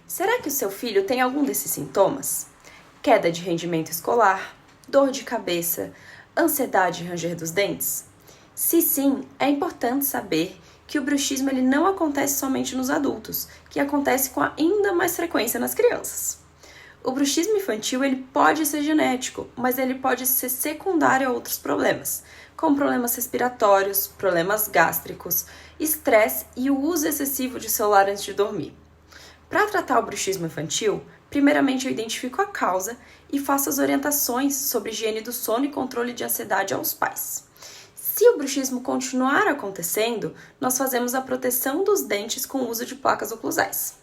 Será que o seu filho tem algum desses sintomas? Queda de rendimento escolar, dor de cabeça, ansiedade e ranger dos dentes? Se sim, é importante saber que o bruxismo ele não acontece somente nos adultos, que acontece com ainda mais frequência nas crianças. O bruxismo infantil ele pode ser genético, mas ele pode ser secundário a outros problemas, como problemas respiratórios, problemas gástricos, estresse e o uso excessivo de celular antes de dormir. Para tratar o bruxismo infantil, primeiramente eu identifico a causa e faço as orientações sobre higiene do sono e controle de ansiedade aos pais. Se o bruxismo continuar acontecendo, nós fazemos a proteção dos dentes com o uso de placas oclusais.